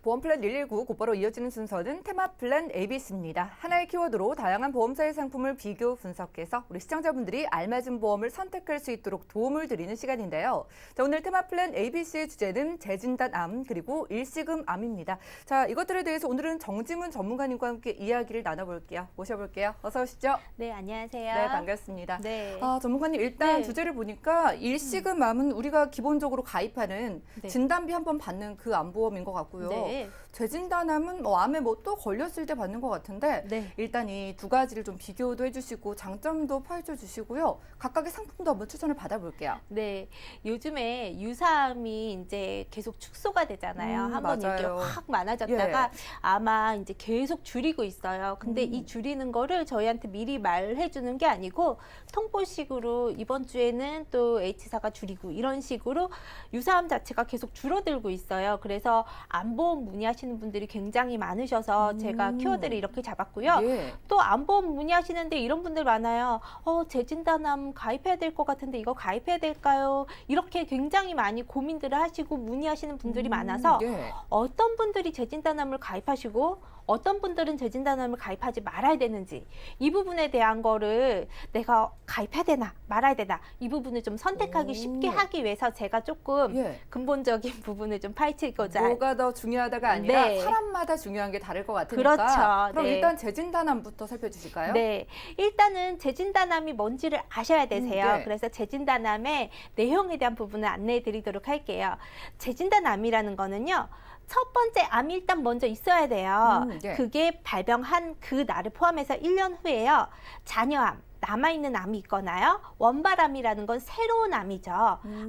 보험 플랜 119 곧바로 이어지는 순서는 테마 플랜 ABC입니다. 하나의 키워드로 다양한 보험사의 상품을 비교 분석해서 우리 시청자분들이 알맞은 보험을 선택할 수 있도록 도움을 드리는 시간인데요. 자, 오늘 테마 플랜 ABC의 주제는 재진단암 그리고 일시금암입니다. 자, 이것들에 대해서 오늘은 정지문 전문가님과 함께 이야기를 나눠볼게요. 모셔볼게요. 어서 오시죠. 네, 안녕하세요. 네, 반갑습니다. 네. 전문가님 일단 네. 주제를 보니까 일시금암은 우리가 기본적으로 가입하는 네. 진단비 한 번 받는 그 암보험인 것 같고요. 네. 재진단암은 암에 또 걸렸을 때 받는 것 같은데 네. 일단 이 두 가지를 좀 비교도 해주시고 장점도 파헤쳐 주시고요. 각각의 상품도 한번 추천을 받아볼게요. 네. 요즘에 유사암이 이제 계속 축소가 되잖아요. 한번 이렇게 맞아요. 확 많아졌다가 예. 아마 이제 계속 줄이고 있어요. 근데 이 줄이는 거를 저희한테 미리 말해 주는 게 아니고 통보식으로 이번 주에는 또 H사가 줄이고 이런 식으로 유사암 자체가 계속 줄어들고 있어요. 그래서 암보험 문의하시는 분들이 굉장히 많으셔서 제가 키워드를 이렇게 잡았고요. 예. 또 암보험 문의하시는데 이런 분들 많아요. 재진단암 가입해야 될 것 같은데 이거 가입해야 될까요? 이렇게 굉장히 많이 고민들을 하시고 문의하시는 분들이 많아서 예. 어떤 분들이 재진단암을 가입하시고 어떤 분들은 재진단암을 가입하지 말아야 되는지 이 부분에 대한 거를 내가 가입해야 되나 말아야 되나 이 부분을 좀 선택하기 쉽게 하기 위해서 제가 조금 예. 근본적인 부분을 좀 파헤치고자 뭐가 더 중요하다가 아니라 네. 사람마다 중요한 게 다를 것 같으니까 그렇죠. 그럼 네. 일단 재진단암부터 살펴주실까요? 네, 일단은 재진단암이 뭔지를 아셔야 되세요. 네. 그래서 재진단암의 내용에 대한 부분을 안내해 드리도록 할게요. 재진단암이라는 거는요. 첫 번째 암이 일단 먼저 있어야 돼요. 네. 그게 발병한 그 날을 포함해서 1년 후에요. 잔여암, 남아있는 암이 있거나요. 원발암이라는 건 새로운 암이죠.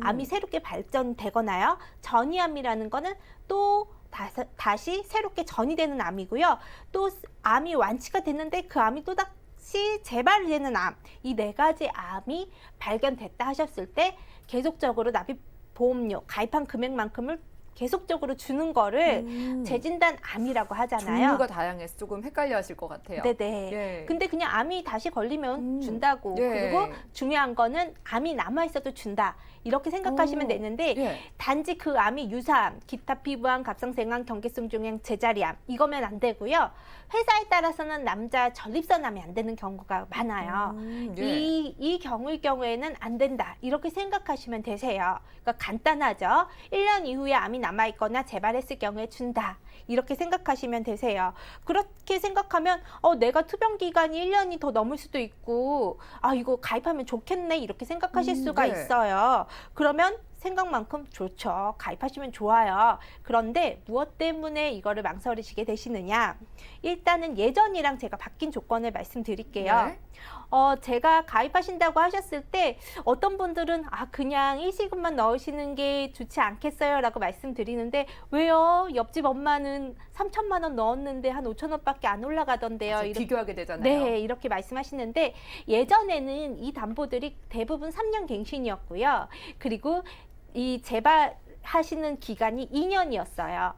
암이 새롭게 발전되거나요. 전이암이라는 거는 또 다시 새롭게 전이되는 암이고요. 또 암이 완치가 됐는데 그 암이 또 다시 재발되는 암. 이 네 가지 암이 발견됐다 하셨을 때 계속적으로 납입보험료 가입한 금액만큼을 계속적으로 주는 거를 재진단암이라고 하잖아요. 종류가 다양해서 조금 헷갈려 하실 것 같아요. 네네. 예. 근데 그냥 암이 다시 걸리면 준다고. 예. 그리고 중요한 거는 암이 남아있어도 준다. 이렇게 생각하시면 되는데 예. 단지 그 암이 유사암, 기타 피부암, 갑상생암, 경계성 종양, 제자리암 이거면 안 되고요. 회사에 따라서는 남자 전립선암이 안 되는 경우가 많아요. 예. 이 경우일 경우에는 안 된다. 이렇게 생각하시면 되세요. 그러니까 간단하죠. 1년 이후에 암이 남아있거나 재발했을 경우에 준다. 이렇게 생각하시면 되세요. 그렇게 생각하면 내가 투병 기간이 1년이 더 넘을 수도 있고 이거 가입하면 좋겠네 이렇게 생각하실 수가 네. 있어요. 그러면 생각만큼 좋죠. 가입하시면 좋아요. 그런데 무엇 때문에 이거를 망설이시게 되시느냐? 일단은 예전이랑 제가 바뀐 조건을 말씀드릴게요. 네. 제가 가입하신다고 하셨을 때 어떤 분들은 그냥 일시금만 넣으시는 게 좋지 않겠어요? 라고 말씀드리는데 왜요? 옆집 엄마는 3천만 원 넣었는데 한 5천 원밖에 안 올라가던데요. 맞아요. 비교하게 되잖아요. 네, 이렇게 말씀하시는데 예전에는 이 담보들이 대부분 3년 갱신이었고요. 그리고 이 재발하시는 기간이 2년이었어요.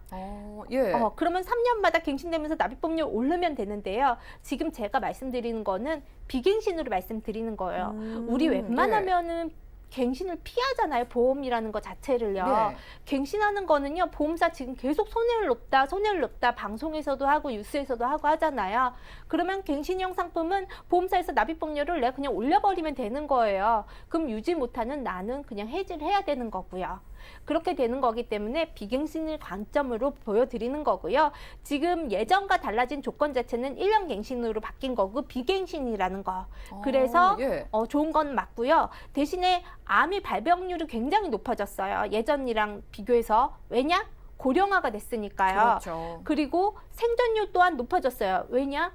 예. 그러면 3년마다 갱신되면서 납입보험료 오르면 되는데요. 지금 제가 말씀드리는 거는 비갱신으로 말씀드리는 거예요. 우리 웬만하면은 갱신을 피하잖아요. 보험이라는 것 자체를요. 네. 갱신하는 거는요. 보험사 지금 계속 손해를 높다 방송에서도 하고 뉴스에서도 하고 하잖아요. 그러면 갱신형 상품은 보험사에서 납입보험료를 내가 그냥 올려버리면 되는 거예요. 그럼 유지 못하는 나는 그냥 해지를 해야 되는 거고요. 그렇게 되는 거기 때문에 비갱신을 관점으로 보여드리는 거고요. 지금 예전과 달라진 조건 자체는 1년 갱신으로 바뀐 거고 비갱신이라는 거. 그래서 예. 좋은 건 맞고요. 대신에 암의 발병률이 굉장히 높아졌어요. 예전이랑 비교해서. 왜냐? 고령화가 됐으니까요. 그렇죠. 그리고 생존율 또한 높아졌어요. 왜냐?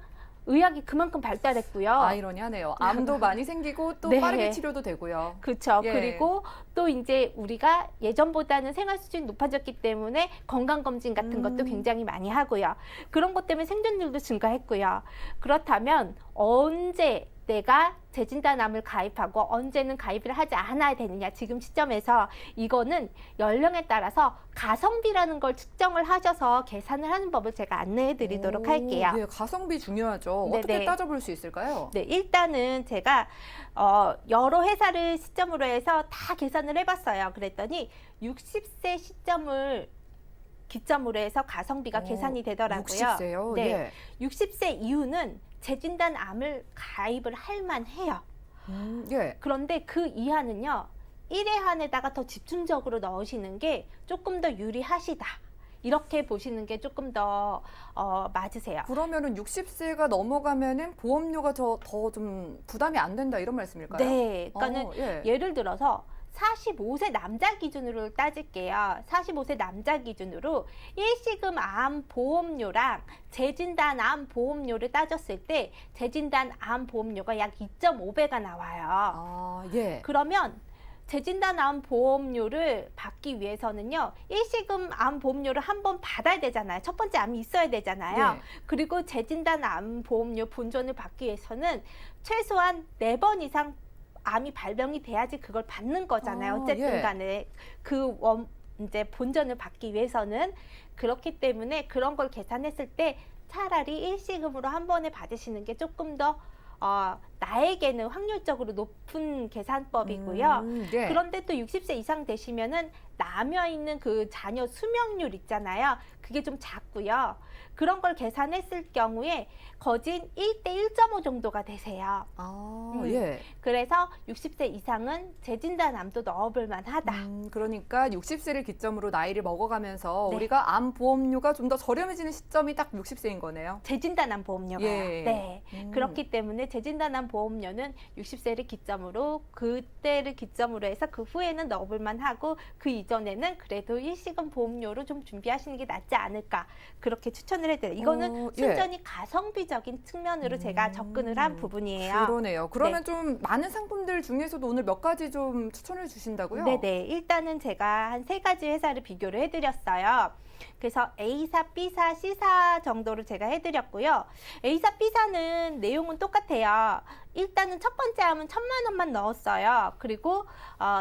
의학이 그만큼 발달했고요. 아이러니하네요. 암도 많이 생기고 또 네. 빠르게 치료도 되고요. 그렇죠. 예. 그리고 또 이제 우리가 예전보다는 생활 수준이 높아졌기 때문에 건강검진 같은 것도 굉장히 많이 하고요. 그런 것 때문에 생존율도 증가했고요. 그렇다면 언제 내가 재진단암을 가입하고 언제는 가입을 하지 않아야 되느냐. 지금 시점에서 이거는 연령에 따라서 가성비라는 걸 측정을 하셔서 계산을 하는 법을 제가 안내해 드리도록 할게요. 네, 가성비 중요하죠. 네네. 어떻게 따져볼 수 있을까요? 네, 일단은 제가 여러 회사를 시점으로 해서 다 계산을 해봤어요. 그랬더니 60세 시점을 기점으로 해서 가성비가 계산이 되더라고요. 60세요? 네. 예. 60세 이후는 재진단 암을 가입을 할 만해요. 예. 그런데 그 이하는요, 1회한에다가 더 집중적으로 넣으시는 게 조금 더 유리하시다. 이렇게 보시는 게 조금 더 맞으세요. 그러면은 60세가 넘어가면은 보험료가 더 좀 부담이 안 된다 이런 말씀일까요? 네. 그러니까는 예. 예를 들어서 45세 남자 기준으로 따질게요. 45세 남자 기준으로 일시금 암 보험료랑 재진단 암 보험료를 따졌을 때 재진단 암 보험료가 약 2.5배가 나와요. 아, 예. 그러면 재진단 암 보험료를 받기 위해서는요, 일시금 암 보험료를 한 번 받아야 되잖아요. 첫 번째 암이 있어야 되잖아요. 네. 그리고 재진단 암 보험료 본전을 받기 위해서는 최소한 4번 이상 암이 발병이 돼야지 그걸 받는 거잖아요. 아, 어쨌든 예. 간에 이제 본전을 받기 위해서는. 그렇기 때문에 그런 걸 계산했을 때 차라리 일시금으로 한 번에 받으시는 게 조금 더 나에게는 확률적으로 높은 계산법이고요. 예. 그런데 또 60세 이상 되시면은 남아 있는 그 자녀 수명률 있잖아요. 그게 좀 작고요. 그런 걸 계산했을 경우에 거진 1대 1.5 정도가 되세요. 아, 예. 그래서 60세 이상은 재진단암도 넣어볼 만하다. 그러니까 60세를 기점으로 나이를 먹어가면서 네. 우리가 암 보험료가 좀 더 저렴해지는 시점이 딱 60세인 거네요. 재진단암 보험료가요. 예. 네. 그렇기 때문에 재진단암 보험료는 60세를 기점으로 그때를 기점으로 해서 그 후에는 넣어볼 만하고 그 이전에는 그래도 일시금 보험료로 좀 준비하시는 게 낫지 않을까 그렇게 추천을 해드려요. 이거는 예. 순전히 가성비적인 측면으로 제가 접근을 한 부분이에요. 그러네요. 그러면 좀 많은 상품들 중에서도 오늘 몇 가지 좀 추천을 주신다고요? 네네. 일단은 제가 한 3가지 회사를 비교를 해드렸어요. 그래서 A사, B사, C사 정도로 제가 해드렸고요. A사, B사는 내용은 똑같아요. 일단은 첫 번째 암은 1,000만 원만 넣었어요. 그리고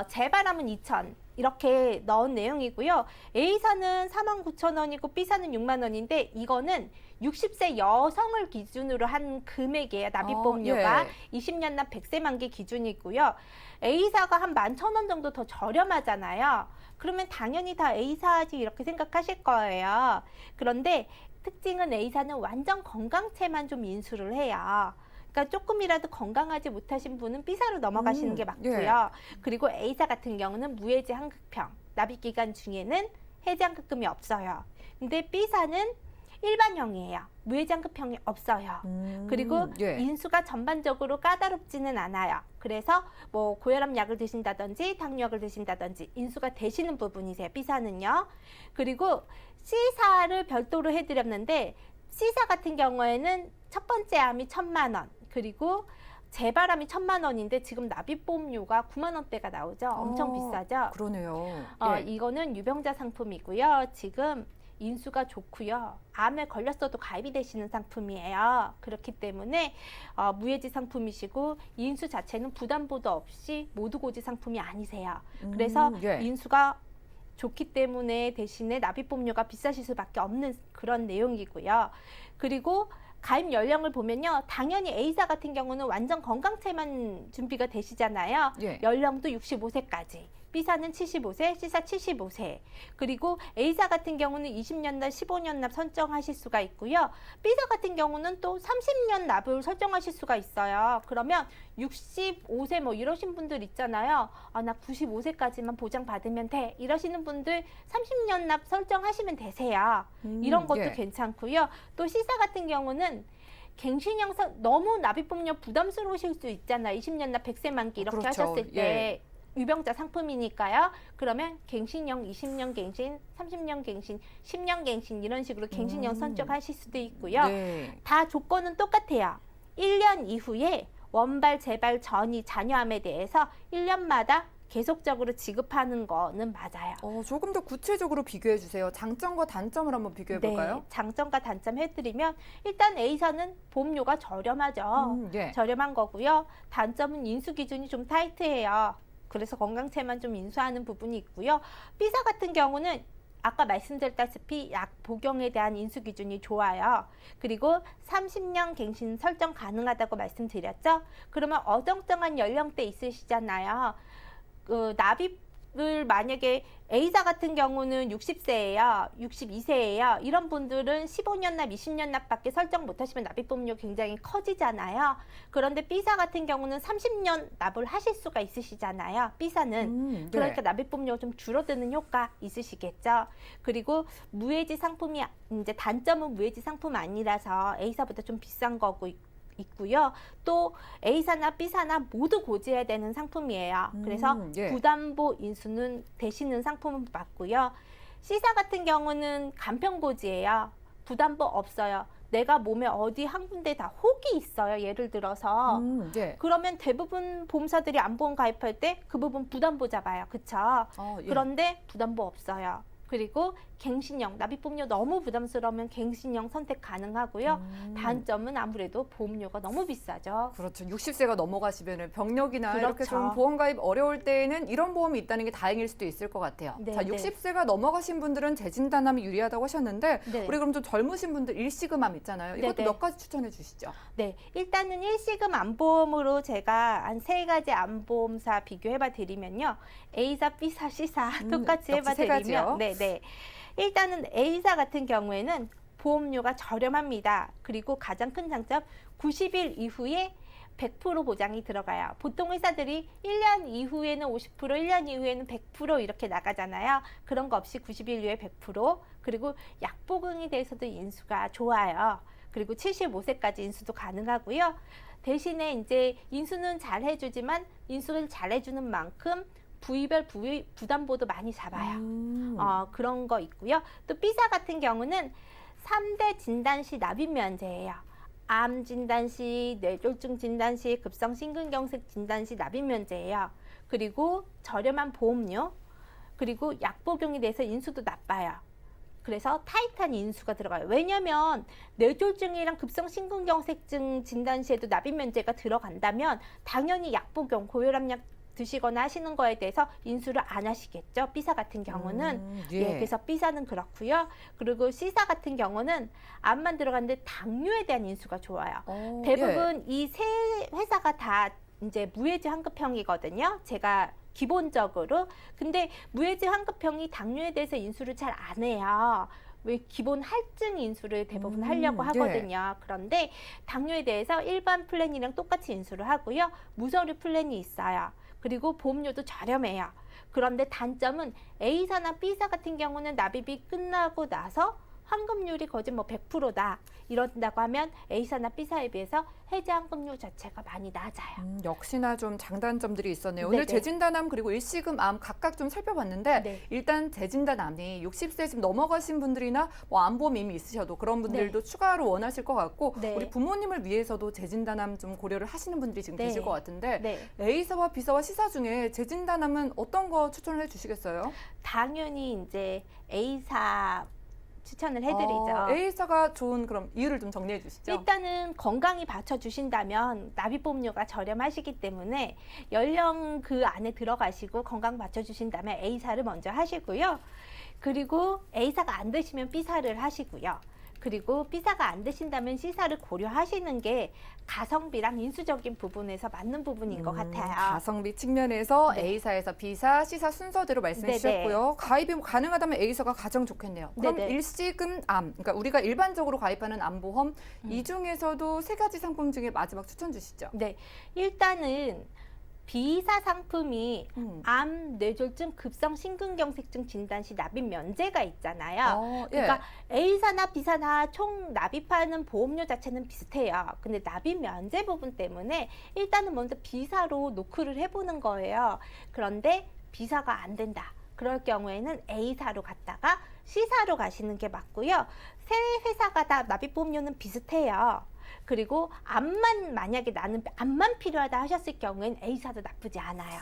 재발암은 2,000. 이렇게 넣은 내용이고요. A사는 49,000원이고 B사는 6만 원인데 이거는 60세 여성을 기준으로 한 금액이에요. 납입보험료가. 예. 20년 납 100세 만기 기준이고요. A사가 한 11,000원 정도 더 저렴하잖아요. 그러면 당연히 다 A사지 이렇게 생각하실 거예요. 그런데 특징은 A사는 완전 건강체만 좀 인수를 해요. 그러니까 조금이라도 건강하지 못하신 분은 B사로 넘어가시는 게 맞고요. 예. 그리고 A사 같은 경우는 무해지 한급형, 납입기간 중에는 해지 한급금이 없어요. 근데 B사는 일반형이에요. 무해지 한급형이 없어요. 그리고 예. 인수가 전반적으로 까다롭지는 않아요. 그래서 뭐 고혈압 약을 드신다든지 당뇨약을 드신다든지 인수가 되시는 부분이세요. B사는요. 그리고 C사를 별도로 해드렸는데 C사 같은 경우에는 첫 번째 암이 1,000만 원, 그리고 재발암이 1,000만 원인데 지금 납입보험료가 9만 원대가 나오죠. 엄청 비싸죠. 그러네요. 예. 이거는 유병자 상품이고요. 지금 인수가 좋고요. 암에 걸렸어도 가입이 되시는 상품이에요. 그렇기 때문에 무해지 상품이시고 인수 자체는 부담보도 없이 모두고지 상품이 아니세요. 그래서 예. 인수가 좋기 때문에 대신에 납입보험료가 비싸실 수밖에 없는 그런 내용이고요. 그리고 가입 연령을 보면요. 당연히 A사 같은 경우는 완전 건강체만 준비가 되시잖아요. 예. 연령도 65세까지. B사는 75세, C사 75세. 그리고 A사 같은 경우는 20년 납, 15년 납 설정하실 수가 있고요. B사 같은 경우는 또 30년 납을 설정하실 수가 있어요. 그러면 65세 뭐 이러신 분들 있잖아요. 나 95세까지만 보장받으면 돼. 이러시는 분들 30년 납 설정하시면 되세요. 이런 것도 예. 괜찮고요. 또 C사 같은 경우는 갱신형 너무 납입보험료 부담스러우실 수 있잖아요. 20년 납 100세 만기 이렇게 그렇죠. 하셨을 때. 예. 유병자 상품이니까요. 그러면 갱신형 20년 갱신, 30년 갱신, 10년 갱신 이런 식으로 갱신형 선정하실 수도 있고요. 네. 다 조건은 똑같아요. 1년 이후에 원발, 재발, 전이, 잔여암에 대해서 1년마다 계속적으로 지급하는 거는 맞아요. 조금 더 구체적으로 비교해 주세요. 장점과 단점을 한번 비교해 볼까요? 네, 장점과 단점 해드리면 일단 A사는 보험료가 저렴하죠. 예. 저렴한 거고요. 단점은 인수 기준이 좀 타이트해요. 그래서 건강체만 좀 인수하는 부분이 있고요. B사 같은 경우는 아까 말씀드렸다시피 약 복용에 대한 인수 기준이 좋아요. 그리고 30년 갱신 설정 가능하다고 말씀드렸죠. 그러면 어정쩡한 연령대 있으시잖아요. 납입 만약에 A사 같은 경우는 60세예요. 62세예요. 이런 분들은 15년 납, 20년 납밖에 설정 못하시면 납입보험료 굉장히 커지잖아요. 그런데 B사 같은 경우는 30년 납을 하실 수가 있으시잖아요. B사는. 네. 그러니까 납입보험료가 좀 줄어드는 효과 있으시겠죠. 그리고 무해지 상품이 이제 단점은 무해지 상품 아니라서 A사보다 좀 비싼 거고 있고요. 또 A사나 B사나 모두 고지해야 되는 상품이에요. 그래서 예. 부담보 인수는 되시는 상품은 맞고요. C사 같은 경우는 간편고지예요. 부담보 없어요. 내가 몸에 어디 한 군데 다 혹이 있어요. 예를 들어서 예. 그러면 대부분 보험사들이 안보험 가입할 때 그 부분 부담보 잡아요. 그쵸? 예. 그런데 부담보 없어요. 그리고 갱신형, 납입보험료 너무 부담스러우면 갱신형 선택 가능하고요. 단점은 아무래도 보험료가 너무 비싸죠. 그렇죠. 60세가 넘어가시면 병력이나 이렇게 그렇죠. 좀 보험 가입 어려울 때에는 이런 보험이 있다는 게 다행일 수도 있을 것 같아요. 네, 자, 네. 60세가 넘어가신 분들은 재진단암이 유리하다고 하셨는데 네. 우리 그럼 좀 젊으신 분들 일시금암 있잖아요. 이것도 네, 네. 몇 가지 추천해 주시죠. 네, 일단은 일시금 안보험으로 제가 한 3가지 안보험사 비교해봐 드리면요. A사, B사, C사 똑같이 역시 해봐 세 가지요? 드리면 네. 일단은 A사 같은 경우에는 보험료가 저렴합니다. 그리고 가장 큰 장점 90일 이후에 100% 보장이 들어가요. 보통 회사들이 1년 이후에는 50%, 1년 이후에는 100% 이렇게 나가잖아요. 그런 거 없이 90일 이후에 100%, 그리고 약보증에 대해서도 인수가 좋아요. 그리고 75세까지 인수도 가능하고요. 대신에 이제 인수는 잘 해주지만 인수를 잘 해주는 만큼 부위별 부담보도 많이 잡아요. 그런 거 있고요. 또 B사 같은 경우는 3대 진단 시 납입 면제예요. 암 진단 시, 뇌졸중 진단 시, 급성 심근경색 진단 시 납입 면제예요. 그리고 저렴한 보험료, 그리고 약 복용에 대해서 인수도 나빠요. 그래서 타이트한 인수가 들어가요. 왜냐하면 뇌졸중이랑 급성 심근경색증 진단 시에도 납입 면제가 들어간다면 당연히 약 복용, 고혈압약 드시거나 하시는 거에 대해서 인수를 안 하시겠죠. B사 같은 경우는. 예. 그래서 B사는 그렇고요. 그리고 C사 같은 경우는 암만 들어갔는데 당뇨에 대한 인수가 좋아요. 대부분 이 세 회사가 다 이제 무해지 환급형이거든요. 제가 기본적으로. 근데 무해지 환급형이 당뇨에 대해서 인수를 잘 안 해요. 왜 기본 할증 인수를 대부분 하려고 하거든요. 그런데 당뇨에 대해서 일반 플랜이랑 똑같이 인수를 하고요. 무서류 플랜이 있어요. 그리고 보험료도 저렴해요. 그런데 단점은 A사나 B사 같은 경우는 납입이 끝나고 나서 환급률이 거의 뭐 100%다 이런다고 하면 A사나 B사에 비해서 해지 환급률 자체가 많이 낮아요. 역시나 좀 장단점들이 있었네요. 오늘 네네. 재진단암 그리고 일시금암 각각 좀 살펴봤는데 네. 일단 일단 재진단암이 60세 좀 넘어가신 분들이나 뭐 암보험 이미 있으셔도 그런 분들도 추가로 원하실 것 같고 네. 우리 부모님을 위해서도 재진단암 좀 고려를 하시는 분들이 지금 네. 계실 것 같은데 네. A사와 B사와 C사 중에 재진단암은 어떤 거 추천을 해주시겠어요? 당연히 이제 A사 추천을 해드리죠. A사가 좋은 그럼 이유를 좀 정리해 주시죠. 일단은 건강이 받쳐주신다면 납입보험료가 저렴하시기 때문에 연령 그 안에 들어가시고 건강 받쳐주신다면 A사를 먼저 하시고요. 그리고 A사가 안 되시면 B사를 하시고요. 그리고 B사가 안 되신다면 C사를 고려하시는 게 가성비랑 인수적인 부분에서 맞는 부분인 것 같아요. 가성비 측면에서 네. A사에서 B사, C사 순서대로 말씀해 네네. 주셨고요. 가입이 가능하다면 A사가 가장 좋겠네요. 그럼 네네. 일시금암, 그러니까 우리가 일반적으로 가입하는 암보험 이 중에서도 세 가지 상품 중에 마지막 추천 주시죠. 네, 일단은 B사 상품이 음. 암, 뇌졸중, 급성 심근경색증 진단 시 납입 면제가 있잖아요. 그러니까 A사나 B사나 총 납입하는 보험료 자체는 비슷해요. 근데 납입 면제 부분 때문에 일단은 먼저 B사로 노크를 해보는 거예요. 그런데 B사가 안 된다. 그럴 경우에는 A사로 갔다가 C사로 가시는 게 맞고요. 세 회사가 다 납입보험료는 비슷해요. 그리고 암만 만약에 나는 암만 필요하다 하셨을 경우엔 A사도 나쁘지 않아요.